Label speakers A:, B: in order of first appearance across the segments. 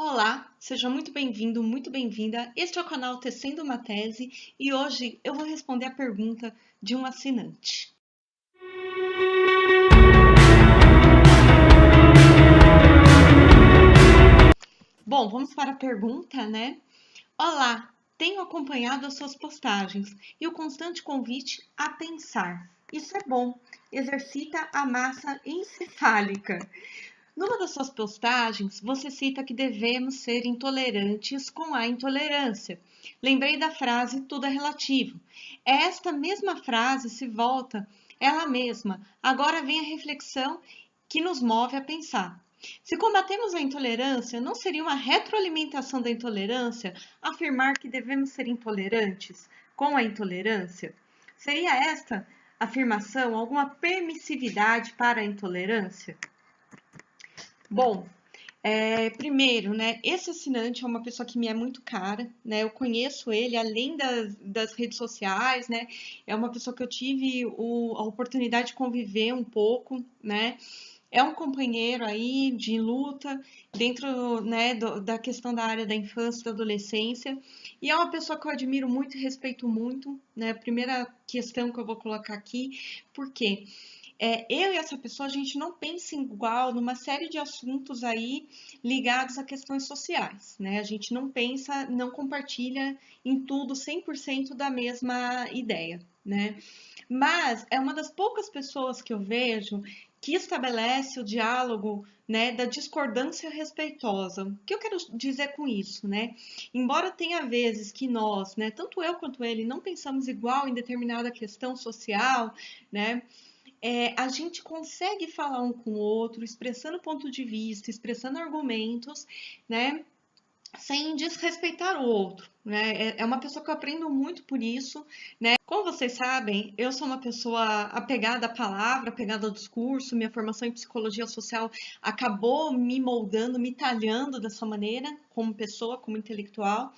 A: Olá, seja muito bem-vindo, muito bem-vinda. Este é o canal Tecendo uma Tese e hoje eu vou responder a pergunta de um assinante. Bom, vamos para a pergunta, né? Olá, tenho acompanhado as suas postagens e o constante convite a pensar. Isso é bom, exercita a massa encefálica. Numa das suas postagens, você cita que devemos ser intolerantes com a intolerância. Lembrei da frase tudo é relativo. Esta mesma frase se volta ela mesma. Agora vem a reflexão que nos move a pensar. Se combatemos a intolerância, não seria uma retroalimentação da intolerância afirmar que devemos ser intolerantes com a intolerância? Seria esta afirmação alguma permissividade para a intolerância? Bom, primeiro, né, esse assinante é uma pessoa que me é muito cara, né, eu conheço ele além das redes sociais, né, é uma pessoa que eu tive a oportunidade de conviver um pouco, né, é um companheiro aí de luta dentro, né, da questão da área da infância e da adolescência, e é uma pessoa que eu admiro muito e respeito muito, né, a primeira questão que eu vou colocar aqui, por quê? Eu e essa pessoa, a gente não pensa igual numa série de assuntos aí ligados a questões sociais, né? A gente não pensa, não compartilha em tudo 100% da mesma ideia, né? Mas é uma das poucas pessoas que eu vejo que estabelece o diálogo, né, da discordância respeitosa. O que eu quero dizer com isso, né? Embora tenha vezes que nós, né, tanto eu quanto ele, não pensamos igual em determinada questão social, né? A gente consegue falar um com o outro, expressando ponto de vista, expressando argumentos, né? Sem desrespeitar o outro, né? É uma pessoa que eu aprendo muito por isso, né? Como vocês sabem, eu sou uma pessoa apegada à palavra, apegada ao discurso, minha formação em psicologia social acabou me moldando, me talhando dessa maneira, como pessoa, como intelectual,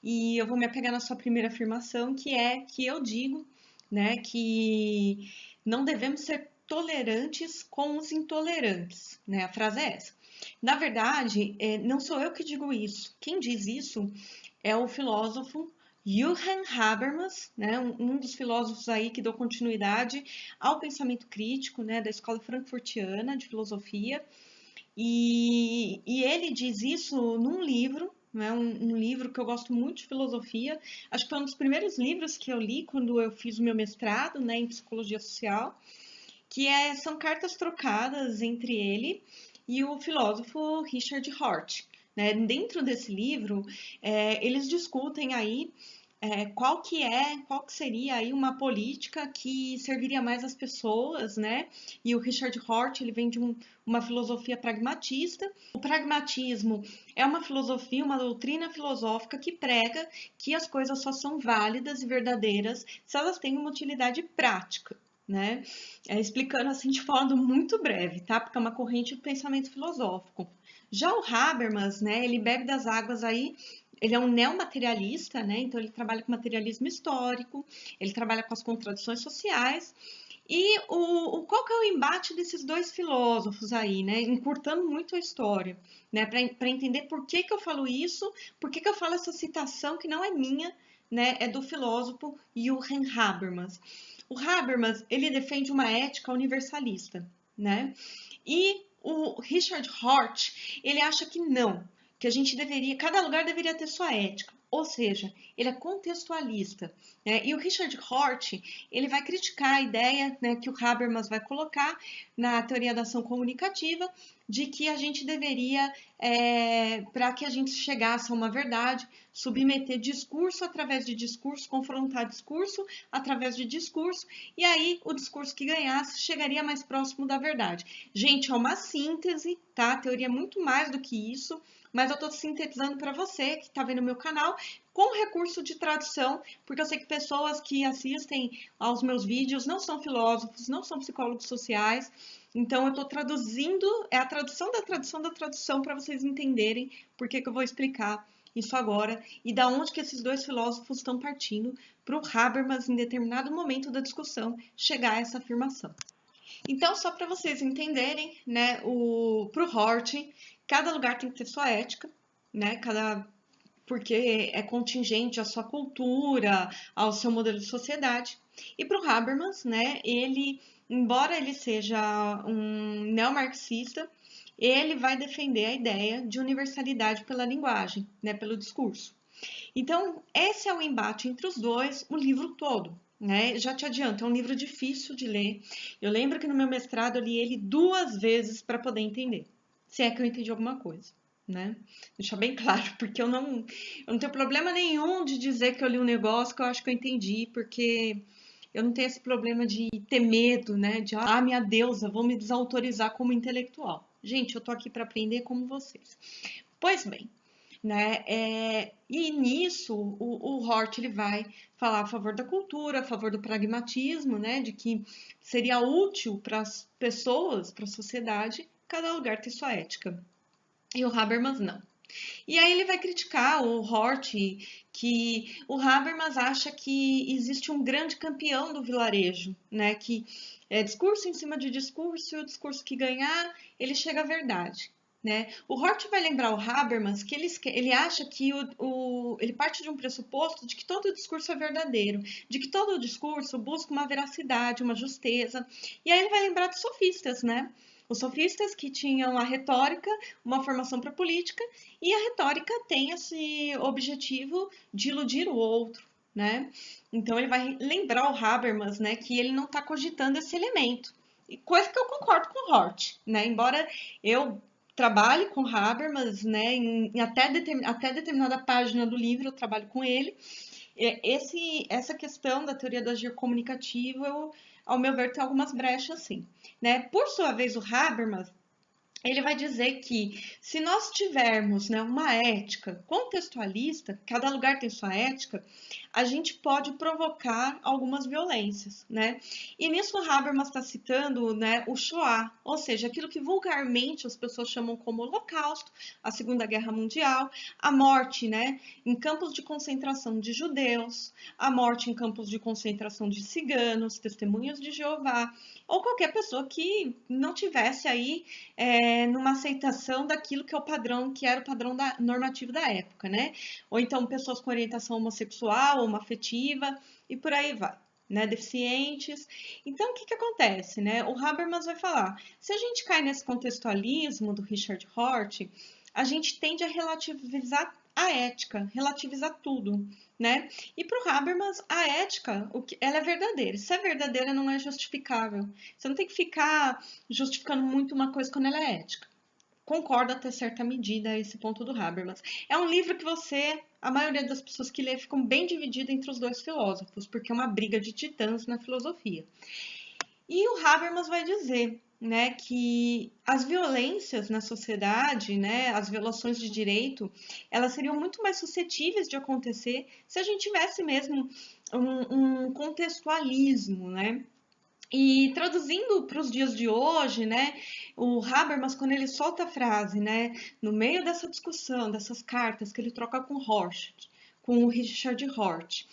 A: e eu vou me apegar na sua primeira afirmação, que é que eu digo, né, que não devemos ser tolerantes com os intolerantes, né? A frase é essa. Na verdade, não sou eu que digo isso. Quem diz isso é o filósofo Johann Habermas, né, um dos filósofos aí que deu continuidade ao pensamento crítico, né, da escola frankfurtiana de filosofia, e ele diz isso num livro, né, um livro que eu gosto muito de filosofia, acho que foi um dos primeiros livros que eu li quando eu fiz o meu mestrado, né, em psicologia social, são cartas trocadas entre ele e o filósofo Richard Hort. Né? Dentro desse livro, eles discutem aí qual que seria aí uma política que serviria mais às pessoas, né? E o Richard Hort, ele vem de uma filosofia pragmatista. O pragmatismo é uma filosofia, uma doutrina filosófica que prega que as coisas só são válidas e verdadeiras se elas têm uma utilidade prática, né? Explicando assim de modo muito breve, tá? Porque é uma corrente de pensamento filosófico. Já o Habermas, né, ele bebe das águas aí, ele é um neomaterialista, né? Então ele trabalha com materialismo histórico, ele trabalha com as contradições sociais. E qual que é o embate desses dois filósofos aí, né? Encurtando muito a história, né? Para entender por que eu falo isso, por que eu falo essa citação que não é minha, né? É do filósofo Johann Habermas. O Habermas, ele defende uma ética universalista, né? E o Richard Hort, ele acha que não, que a gente deveria, cada lugar deveria ter sua ética. Ou seja, ele é contextualista, né? E o Richard Hort, ele vai criticar a ideia, né, que o Habermas vai colocar na teoria da ação comunicativa, de que a gente deveria, para que a gente chegasse a uma verdade, submeter discurso através de discurso, confrontar discurso através de discurso, e aí o discurso que ganhasse chegaria mais próximo da verdade. Gente, é uma síntese, tá? A teoria é muito mais do que isso, mas eu estou sintetizando para você que está vendo o meu canal com recurso de tradução, porque eu sei que pessoas que assistem aos meus vídeos não são filósofos, não são psicólogos sociais, então eu estou traduzindo, é a tradução da tradução da tradução para vocês entenderem por que eu vou explicar isso agora e da onde que esses dois filósofos estão partindo para o Habermas, em determinado momento da discussão, chegar a essa afirmação. Então, só para vocês entenderem, né, para o Hort, cada lugar tem que ter sua ética, né? Porque é contingente à sua cultura, ao seu modelo de sociedade. E para o Habermas, né, embora ele seja um neomarxista, ele vai defender a ideia de universalidade pela linguagem, né, pelo discurso. Então, esse é o embate entre os dois, o livro todo. Né? Já te adianto, é um livro difícil de ler. Eu lembro que no meu mestrado eu li ele 2 vezes para poder entender, se é que eu entendi alguma coisa. Né? Deixar bem claro, porque eu não tenho problema nenhum de dizer que eu li um negócio que eu acho que eu entendi, porque eu não tenho esse problema de ter medo, né? De, minha deusa, vou me desautorizar como intelectual. Gente, eu tô aqui para aprender como vocês. Pois bem, né? E nisso o Hort ele vai falar a favor da cultura, a favor do pragmatismo, né? De que seria útil para as pessoas, para a sociedade, cada lugar ter sua ética. E o Habermas não. E aí ele vai criticar o Hort, que o Habermas acha que existe um grande campeão do vilarejo, né? Que é discurso em cima de discurso, e o discurso que ganhar, ele chega à verdade. Né? O Hort vai lembrar o Habermas que ele acha que ele parte de um pressuposto de que todo discurso é verdadeiro, de que todo discurso busca uma veracidade, uma justeza. E aí ele vai lembrar dos sofistas, né? Os sofistas que tinham a retórica, uma formação para a política, e a retórica tem esse objetivo de iludir o outro, né? Então ele vai lembrar o Habermas, né, que ele não está cogitando esse elemento. E coisa que eu concordo com o Hort, né? Embora eu trabalhe com Habermas, né, até determinada página do livro eu trabalho com ele. Essa questão da teoria do agir comunicativo, ao meu ver, tem algumas brechas, sim. Né? Por sua vez, o Habermas ele vai dizer que se nós tivermos, né, uma ética contextualista, cada lugar tem sua ética, a gente pode provocar algumas violências, né? E nisso o Habermas está citando, né, o Shoah, ou seja, aquilo que vulgarmente as pessoas chamam como Holocausto, a Segunda Guerra Mundial, a morte, né, em campos de concentração de judeus, a morte em campos de concentração de ciganos, testemunhas de Jeová, ou qualquer pessoa que não tivesse aí numa aceitação daquilo que é o padrão, que era o padrão normativo da época, né? Ou então pessoas com orientação homossexual, homoafetiva e por aí vai. Né, deficientes. Então, o que acontece? Né? O Habermas vai falar, se a gente cai nesse contextualismo do Richard Hort, a gente tende a relativizar a ética, relativizar tudo, né? E para o Habermas, a ética, ela é verdadeira. Se é verdadeira, não é justificável. Você não tem que ficar justificando muito uma coisa quando ela é ética. Concordo até certa medida esse ponto do Habermas. É um livro que a maioria das pessoas que lê, ficam bem divididas entre os dois filósofos, porque é uma briga de titãs na filosofia. E o Habermas vai dizer, né, que as violências na sociedade, né, as violações de direito, elas seriam muito mais suscetíveis de acontecer se a gente tivesse mesmo um contextualismo, né? E traduzindo para os dias de hoje, né, o Habermas, quando ele solta a frase, né, no meio dessa discussão, dessas cartas que ele troca com o Richard Hort,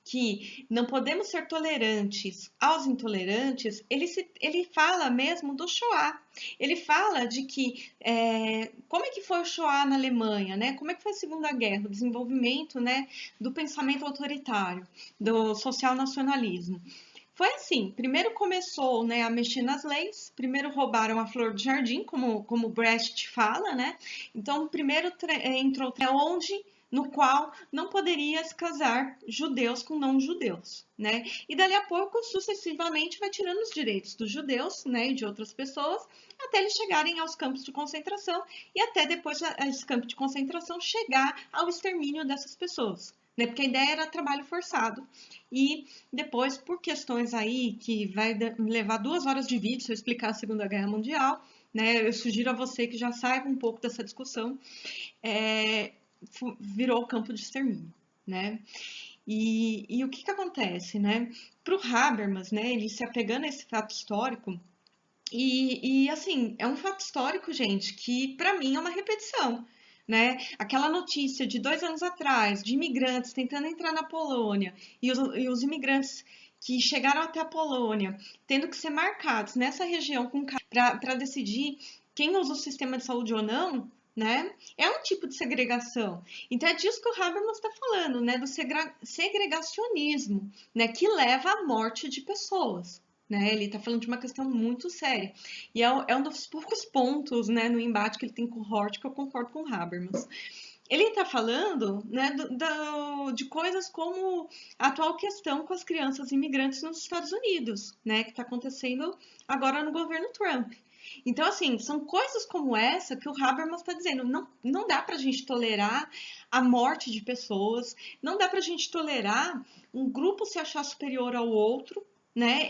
A: que não podemos ser tolerantes aos intolerantes, ele fala mesmo do Shoah. Ele fala de que como é que foi o Shoah na Alemanha, né? Como é que foi a Segunda Guerra, o desenvolvimento, né, do pensamento autoritário, do social nacionalismo. Foi assim, primeiro começou, né, a mexer nas leis, primeiro roubaram a flor do jardim, como Brecht fala, né? Então, primeiro entrou onde no qual não poderia se casar judeus com não-judeus, né? E dali a pouco, sucessivamente, vai tirando os direitos dos judeus, né, e de outras pessoas, até eles chegarem aos campos de concentração e até depois esse campo de concentração chegar ao extermínio dessas pessoas, né? Porque a ideia era trabalho forçado. E depois, por questões aí que vai levar 2 horas de vídeo se eu explicar a Segunda Guerra Mundial, né? Eu sugiro a você que já saiba um pouco dessa discussão, virou campo de extermínio, né? E o que acontece, né? Para o Habermas, né? Ele se apegando a esse fato histórico, e assim, é um fato histórico, gente, que para mim é uma repetição. Né? Aquela notícia de 2 anos atrás, de imigrantes tentando entrar na Polônia, e os imigrantes que chegaram até a Polônia, tendo que ser marcados nessa região para decidir quem usa o sistema de saúde ou não, né? É um tipo de segregação. Então é disso que o Habermas está falando, né? Do segregacionismo, né? Que leva à morte de pessoas. Né? Ele está falando de uma questão muito séria. E é um dos poucos pontos, né, no embate que ele tem com o Hort que eu concordo com o Habermas. Ele está falando, né, de coisas como a atual questão com as crianças imigrantes nos Estados Unidos, né, que está acontecendo agora no governo Trump. Então, assim, são coisas como essa que o Habermas está dizendo. Não dá para a gente tolerar a morte de pessoas, não dá para a gente tolerar um grupo se achar superior ao outro, né?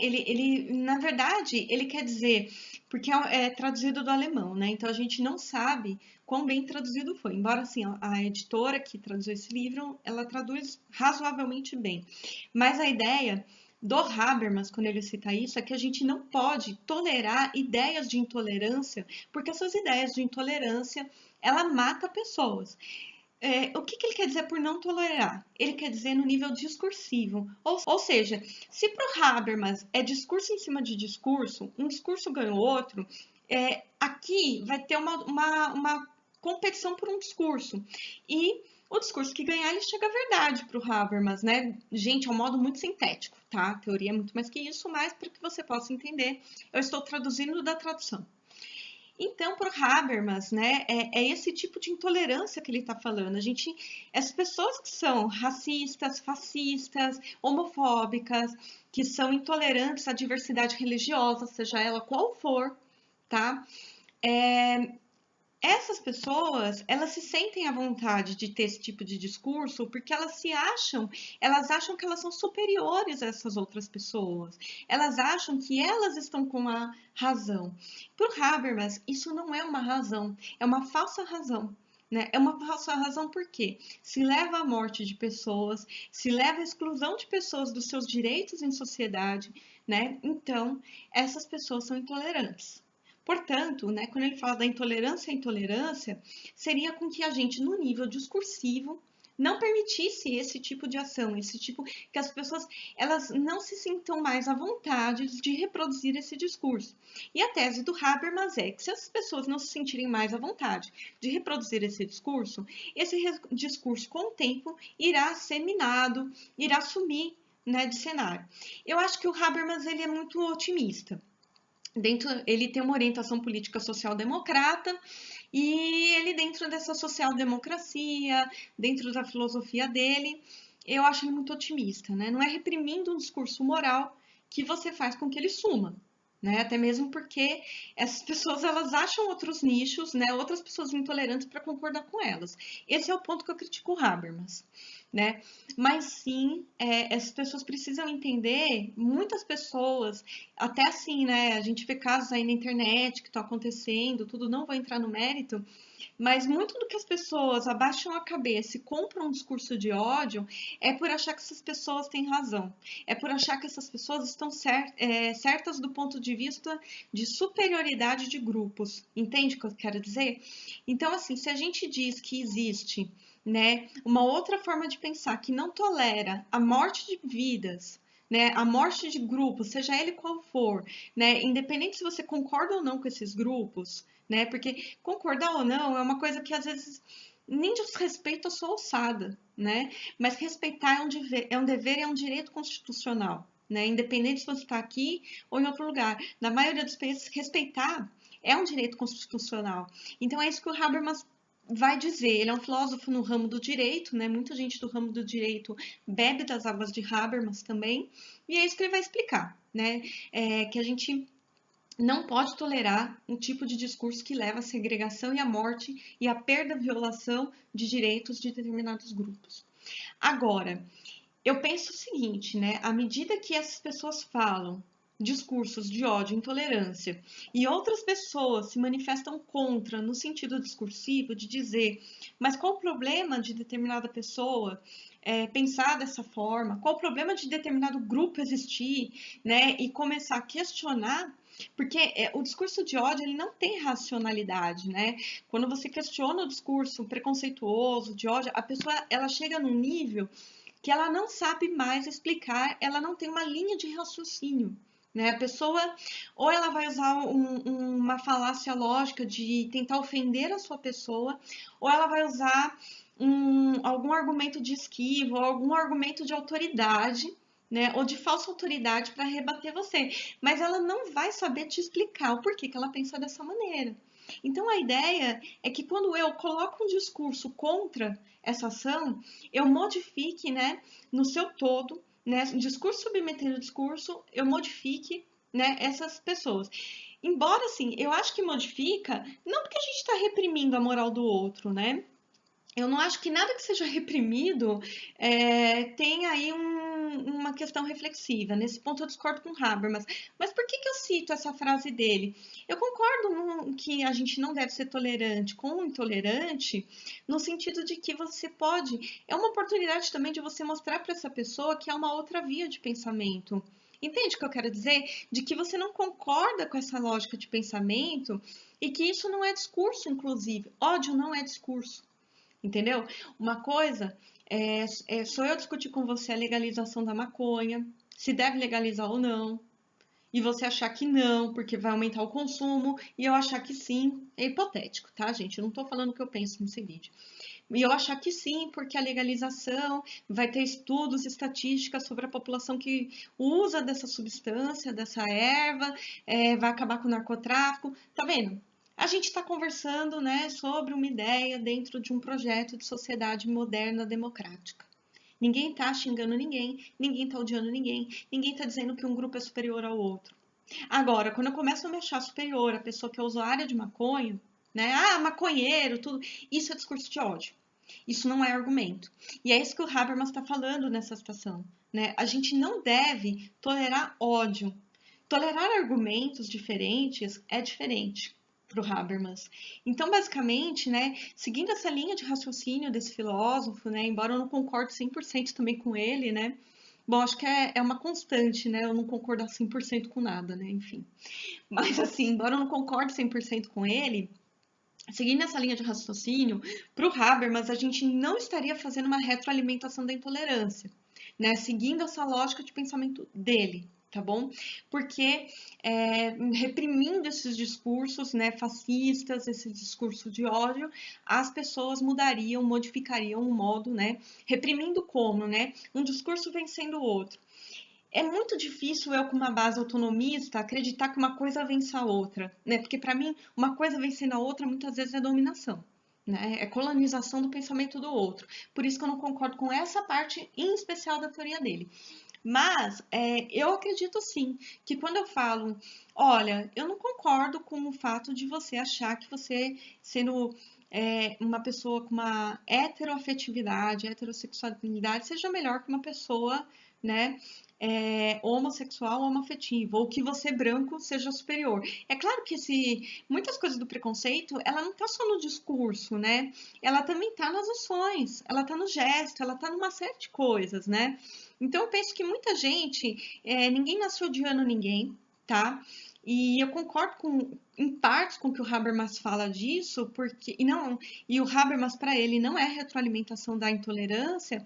A: Na verdade, ele quer dizer, porque é traduzido do alemão, né? Então a gente não sabe quão bem traduzido foi. Embora, assim, a editora que traduziu esse livro, ela traduz razoavelmente bem. Mas a ideia do Habermas, quando ele cita isso, é que a gente não pode tolerar ideias de intolerância, porque essas ideias de intolerância, ela mata pessoas. O que ele quer dizer por não tolerar? Ele quer dizer no nível discursivo. Ou seja, se para o Habermas é discurso em cima de discurso, um discurso ganha o outro, aqui vai ter uma competição por um discurso. E o discurso que ganhar, ele chega à verdade para o Habermas, né? Gente, é um modo muito sintético, tá? A teoria é muito mais que isso, mas para que você possa entender, eu estou traduzindo da tradução. Então, para o Habermas, né, é esse tipo de intolerância que ele está falando. As pessoas que são racistas, fascistas, homofóbicas, que são intolerantes à diversidade religiosa, seja ela qual for, tá? Essas pessoas, elas se sentem à vontade de ter esse tipo de discurso porque elas acham que elas são superiores a essas outras pessoas. Elas acham que elas estão com a razão. Para o Habermas, isso não é uma razão, é uma falsa razão. Né? É uma falsa razão porque se leva à morte de pessoas, se leva à exclusão de pessoas dos seus direitos em sociedade, né? Então, essas pessoas são intolerantes. Portanto, né, quando ele fala da intolerância à intolerância, seria com que a gente, no nível discursivo, não permitisse esse tipo de ação, esse tipo que as pessoas elas não se sintam mais à vontade de reproduzir esse discurso. E a tese do Habermas é que se as pessoas não se sentirem mais à vontade de reproduzir esse discurso com o tempo irá ser minado, irá sumir, né, de cenário. Eu acho que o Habermas ele é muito otimista. Ele tem uma orientação política social-democrata e ele dentro dessa social-democracia, dentro da filosofia dele, eu acho ele muito otimista, né? Não é reprimindo um discurso moral que você faz com que ele suma, né? Até mesmo porque essas pessoas elas acham outros nichos, né? Outras pessoas intolerantes para concordar com elas. Esse é o ponto que eu critico o Habermas, né? Mas sim, essas pessoas precisam entender, muitas pessoas, até assim, né? A gente vê casos aí na internet que estão acontecendo, tudo, não vou entrar no mérito, mas muito do que as pessoas abaixam a cabeça e compram um discurso de ódio é por achar que essas pessoas têm razão. É por achar que essas pessoas estão certas do ponto de vista de superioridade de grupos. Entende o que eu quero dizer? Então, assim, se a gente diz que existe, né, uma outra forma de pensar que não tolera a morte de vidas, né, a morte de grupos, seja ele qual for, né, independente se você concorda ou não com esses grupos, né, porque concordar ou não é uma coisa que às vezes nem diz respeito à sua alçada, né, mas respeitar é um dever e é um direito constitucional, né, independente se você está aqui ou em outro lugar. Na maioria dos países, respeitar é um direito constitucional. Então é isso que o Habermas vai dizer. Ele é um filósofo no ramo do direito, né? Muita gente do ramo do direito bebe das águas de Habermas também, e é isso que ele vai explicar, né? Que a gente não pode tolerar um tipo de discurso que leva à segregação e à morte e à perda, violação de direitos de determinados grupos. Agora, eu penso o seguinte, né? À medida que essas pessoas falam discursos de ódio, intolerância, e outras pessoas se manifestam contra no sentido discursivo de dizer, mas qual o problema de determinada pessoa pensar dessa forma? Qual o problema de determinado grupo existir, né? E começar a questionar porque o discurso de ódio ele não tem racionalidade, né? Quando você questiona o discurso preconceituoso de ódio, a pessoa ela chega num nível que ela não sabe mais explicar, ela não tem uma linha de raciocínio, né? A pessoa, ou ela vai usar uma falácia lógica de tentar ofender a sua pessoa, ou ela vai usar algum argumento de esquiva, ou algum argumento de autoridade, né? Ou de falsa autoridade para rebater você. Mas ela não vai saber te explicar o porquê que ela pensa dessa maneira. Então a ideia é que quando eu coloco um discurso contra essa ação, eu modifique, né, no seu todo, né, discurso submetendo discurso, eu modifique, né, essas pessoas. Embora, assim, eu acho que modifica, não porque a gente está reprimindo a moral do outro, né? Eu não acho que nada que seja reprimido tenha aí uma questão reflexiva. Nesse ponto eu discordo com o Habermas. Mas por que eu cito essa frase dele? Eu concordo que a gente não deve ser tolerante com o intolerante, no sentido de que você pode. É uma oportunidade também de você mostrar para essa pessoa que há uma outra via de pensamento. Entende o que eu quero dizer? De que você não concorda com essa lógica de pensamento e que isso não é discurso, inclusive. Ódio não é discurso. Entendeu? Uma coisa sou eu discutir com você a legalização da maconha, se deve legalizar ou não, e você achar que não, porque vai aumentar o consumo, e eu achar que sim. É hipotético, tá, gente? Eu não tô falando o que eu penso nesse vídeo. E eu achar que sim, porque a legalização vai ter estudos, estatísticas sobre a população que usa dessa substância, dessa erva, vai acabar com o narcotráfico. Tá vendo? A gente está conversando, né, sobre uma ideia dentro de um projeto de sociedade moderna democrática. Ninguém está xingando ninguém está odiando ninguém está dizendo que um grupo é superior ao outro. Agora, quando eu começo a me achar superior à pessoa que é usuária de maconha, né, maconheiro, tudo, isso é discurso de ódio. Isso não é argumento. E é isso que o Habermas está falando nessa situação, né? A gente não deve tolerar ódio. Tolerar argumentos diferentes é diferente para o Habermas. Então, basicamente, né, seguindo essa linha de raciocínio desse filósofo, né, embora eu não concorde 100% também com ele, né, bom, acho que é uma constante, né, eu não concordar 100% com nada, né, enfim. Mas, assim, embora eu não concorde 100% com ele, seguindo essa linha de raciocínio, para o Habermas, a gente não estaria fazendo uma retroalimentação da intolerância, né? Seguindo essa lógica de pensamento dele, tá bom? Porque reprimindo esses discursos, né, fascistas, esse discurso de ódio, as pessoas mudariam, modificariam o modo, né? Reprimindo como, né? Um discurso vencendo o outro. É muito difícil eu, com uma base autonomista, acreditar que uma coisa vence a outra, né? Porque, para mim, uma coisa vencendo a outra muitas vezes é dominação, né? É colonização do pensamento do outro. Por isso que eu não concordo com essa parte, em especial da teoria dele. Mas eu acredito sim que quando eu falo, olha, eu não concordo com o fato de você achar que você, sendo uma pessoa com uma heteroafetividade, heterossexualidade, seja melhor que uma pessoa, né, homossexual ou homoafetiva, ou que você branco seja superior. É claro que muitas coisas do preconceito, ela não está só no discurso, né? Ela também está nas ações, ela está no gesto, ela está numa série de coisas, né? Então eu penso que muita gente, ninguém nasceu odiando ninguém, tá? E eu concordo em partes com o que o Habermas fala disso, porque e o Habermas para ele não é retroalimentação da intolerância.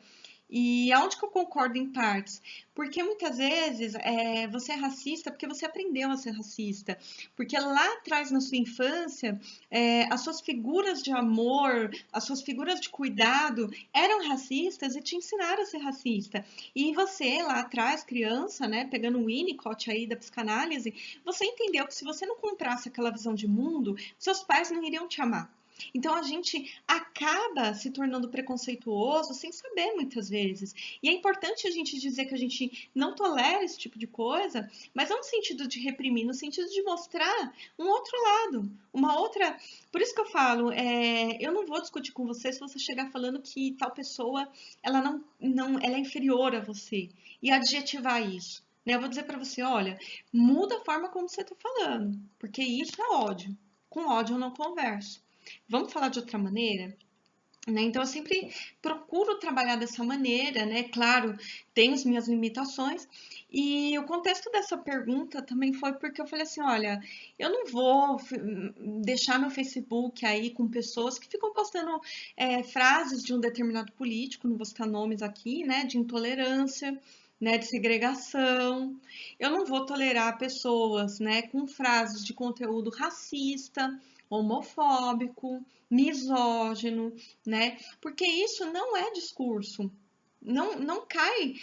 A: E aonde que eu concordo em partes? Porque muitas vezes você é racista porque você aprendeu a ser racista. Porque lá atrás, na sua infância, as suas figuras de amor, as suas figuras de cuidado eram racistas e te ensinaram a ser racista. E você, lá atrás, criança, né, pegando o Winnicott aí da psicanálise, você entendeu que se você não comprasse aquela visão de mundo, seus pais não iriam te amar. Então a gente acaba se tornando preconceituoso sem saber muitas vezes. E é importante a gente dizer que a gente não tolera esse tipo de coisa, mas não no sentido de reprimir, no sentido de mostrar um outro lado, uma outra. Por isso que eu falo, eu não vou discutir com você se você chegar falando que tal pessoa ela ela é inferior a você e adjetivar isso. Né? Eu vou dizer para você, olha, muda a forma como você está falando, porque isso é ódio. Com ódio eu não converso. Vamos falar de outra maneira? Né? Então, eu sempre procuro trabalhar dessa maneira, né? Claro, tem as minhas limitações. E o contexto dessa pergunta também foi porque eu falei assim: olha, eu não vou deixar meu Facebook aí com pessoas que ficam postando frases de um determinado político, não vou citar nomes aqui, né? De intolerância. né, de segregação. Eu não vou tolerar pessoas, né, com frases de conteúdo racista, homofóbico, misógino, né? Porque isso não é discurso. Não cai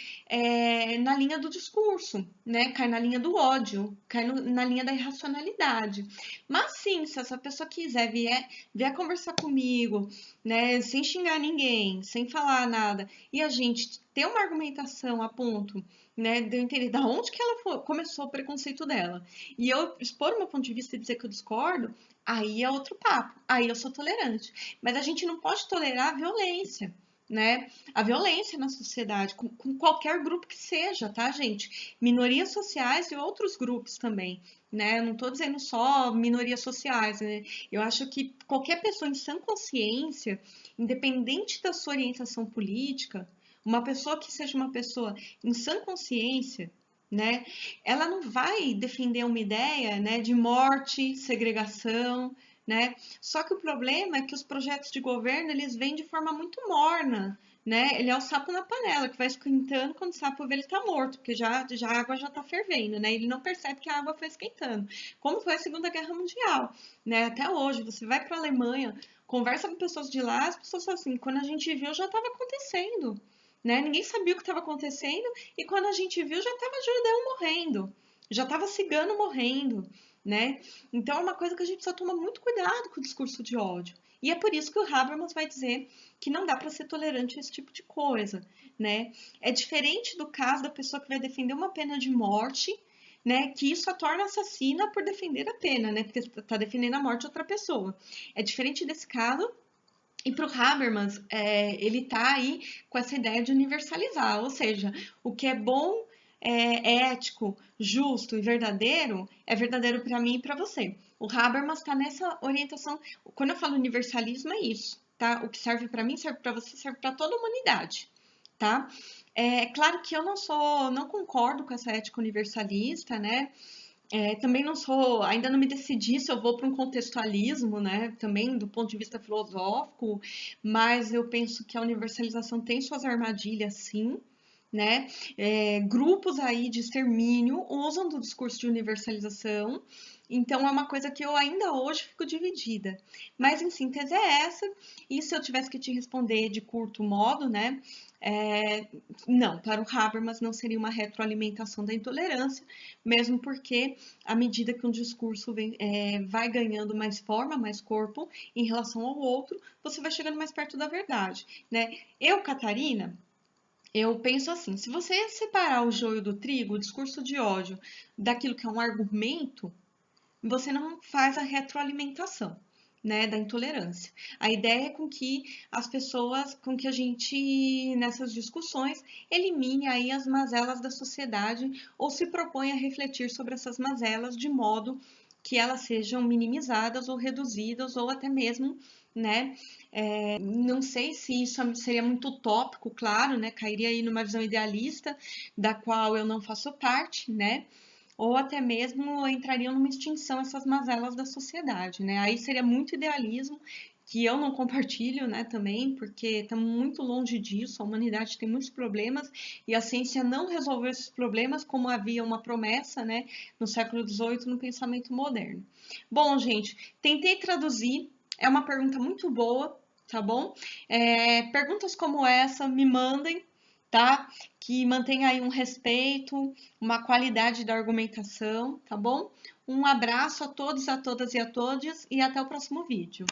A: na linha do discurso, né? Cai na linha do ódio, cai na linha da irracionalidade. Mas sim, se essa pessoa quiser vier conversar comigo, né, sem xingar ninguém, sem falar nada, e a gente ter uma argumentação a ponto, né, de eu entender da onde que ela começou o preconceito dela, e eu expor o meu ponto de vista e dizer que eu discordo, aí é outro papo, aí eu sou tolerante. Mas a gente não pode tolerar a violência, né? A violência na sociedade, com qualquer grupo que seja, tá, gente? Minorias sociais e outros grupos também, né? Eu não tô dizendo só minorias sociais, né? Eu acho que qualquer pessoa em sã consciência, independente da sua orientação política, uma pessoa que seja uma pessoa em sã consciência, né? Ela não vai defender uma ideia, né, de morte, segregação, né? Só que o problema é que os projetos de governo, eles vêm de forma muito morna, né? Ele é o sapo na panela, que vai esquentando quando o sapo vê ele tá morto, porque já a água já tá fervendo, né? Ele não percebe que a água foi esquentando. Como foi a Segunda Guerra Mundial, né? Até hoje, você vai para a Alemanha, conversa com pessoas de lá, as pessoas falam assim, quando a gente viu já estava acontecendo, né? Ninguém sabia o que estava acontecendo e quando a gente viu já estava judeu morrendo, já estava cigano morrendo, né? Então é uma coisa que a gente precisa tomar muito cuidado com o discurso de ódio. E é por isso que o Habermas vai dizer que não dá para ser tolerante a esse tipo de coisa, né? É diferente do caso da pessoa que vai defender uma pena de morte, né? Que isso a torna assassina por defender a pena, né? Porque está defendendo a morte de outra pessoa. É diferente desse caso. E para o Habermas, ele está aí com essa ideia de universalizar, ou seja, o que é bom, ético, justo e verdadeiro é verdadeiro para mim e para você. O Habermas está nessa orientação. Quando eu falo universalismo, é isso, tá? O que serve para mim serve para você, serve para toda a humanidade, tá? É claro que eu não concordo com essa ética universalista, né? Também não sou, ainda não me decidi se eu vou para um contextualismo, né? Também do ponto de vista filosófico, mas eu penso que a universalização tem suas armadilhas, sim, né? Grupos aí de extermínio usam do discurso de universalização, então é uma coisa que eu ainda hoje fico dividida. Mas em síntese é essa, e se eu tivesse que te responder de curto modo, né? Não, para o Habermas não seria uma retroalimentação da intolerância, mesmo porque à medida que um discurso vai ganhando mais forma, mais corpo em relação ao outro, você vai chegando mais perto da verdade, né? Eu, Catarina, eu penso assim, se você separar o joio do trigo, o discurso de ódio, daquilo que é um argumento, você não faz a retroalimentação, né, da intolerância. A ideia é com que as pessoas, com que a gente, nessas discussões, elimine aí as mazelas da sociedade ou se propõe a refletir sobre essas mazelas de modo que elas sejam minimizadas ou reduzidas ou até mesmo, né, não sei se isso seria muito utópico, claro, né, cairia aí numa visão idealista da qual eu não faço parte, né, ou até mesmo entrariam numa extinção essas mazelas da sociedade, né? Aí seria muito idealismo, que eu não compartilho, né, também, porque estamos muito longe disso, a humanidade tem muitos problemas e a ciência não resolveu esses problemas como havia uma promessa, né, no século XVIII no pensamento moderno. Bom, gente, tentei traduzir, é uma pergunta muito boa, tá bom? Perguntas como essa me mandem, tá? Que mantenha aí um respeito, uma qualidade da argumentação, tá bom? Um abraço a todos, a todas e a todos e até o próximo vídeo.